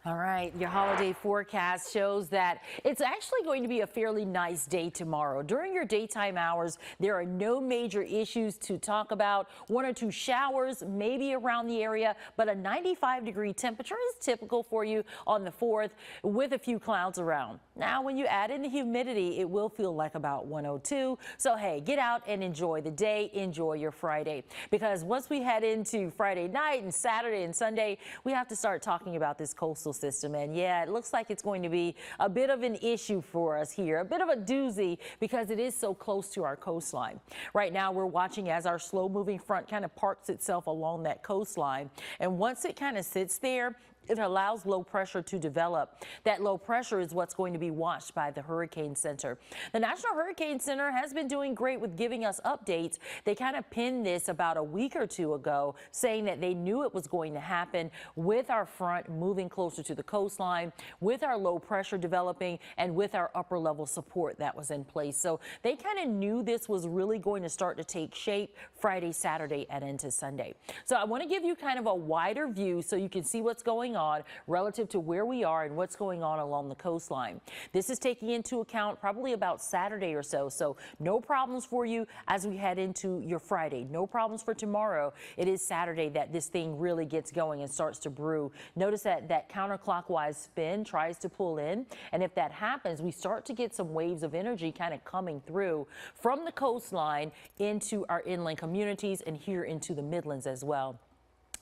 All right, your holiday forecast shows that it's actually going to be a fairly nice day tomorrow. During your daytime hours, there are no major issues to talk about. One or two showers maybe around the area, but a 95-degree temperature is typical for you on the 4th with a few clouds around. Now, when you add in the humidity, it will feel like about 102. So, hey, get out and enjoy the day. Enjoy your Friday, because once we head into Friday night and Saturday and Sunday, we have to start talking about this coastal system. And yeah, it looks like it's going to be a bit of an issue for us here, a bit of a doozy, because it is so close to our coastline. Right now, we're watching as our slow moving front kind of parks itself along that coastline. And once it kind of sits there, it allows low pressure to develop. That low pressure is what's going to be watched by the Hurricane Center. The National Hurricane Center has been doing great with giving us updates. They kind of pinned this about a week or two ago, saying that they knew it was going to happen with our front moving closer to the coastline, with our low pressure developing, and with our upper level support that was in place. So they kind of knew this was really going to start to take shape Friday, Saturday, and into Sunday. So I want to give you kind of a wider view so you can see what's going on relative to where we are and what's going on along the coastline. This is taking into account probably about Saturday or so. So no problems for you as we head into your Friday. No problems for tomorrow. It is Saturday that this thing really gets going and starts to brew. Notice that that counterclockwise spin tries to pull in. And if that happens, we start to get some waves of energy kind of coming through from the coastline into our inland communities and here into the Midlands as well.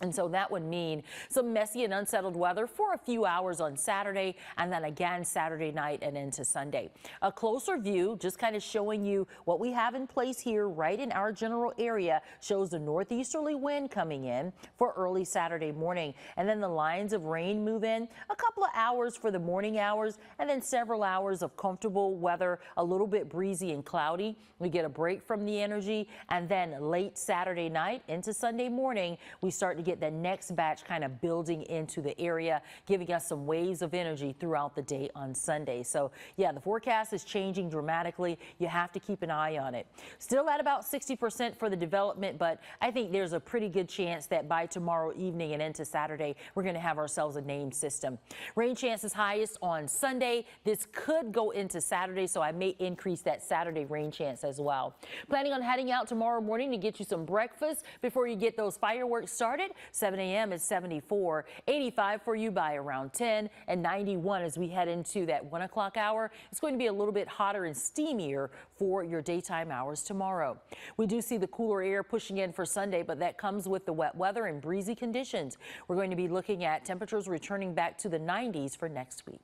And so that would mean some messy and unsettled weather for a few hours on Saturday, and then again Saturday night and into Sunday. A closer view, just kind of showing you what we have in place here right in our general area, shows the northeasterly wind coming in for early Saturday morning. And then the lines of rain move in a couple of hours for the morning hours, and then several hours of comfortable weather, a little bit breezy and cloudy. We get a break from the energy, and then late Saturday night into Sunday morning, we start to get the next batch kind of building into the area, giving us some waves of energy throughout the day on Sunday. So yeah, the forecast is changing dramatically. You have to keep an eye on it. Still at about 60% for the development, but I think there's a pretty good chance that by tomorrow evening and into Saturday, we're going to have ourselves a named system. Rain chances highest on Sunday. This could go into Saturday, so I may increase that Saturday rain chance as well. Planning on heading out tomorrow morning to get you some breakfast before you get those fireworks started. 7 a.m. is 74, 85 for you by around 10, and 91 as we head into that 1 o'clock hour. It's going to be a little bit hotter and steamier for your daytime hours tomorrow. We do see the cooler air pushing in for Sunday, but that comes with the wet weather and breezy conditions. We're going to be looking at temperatures returning back to the 90s for next week.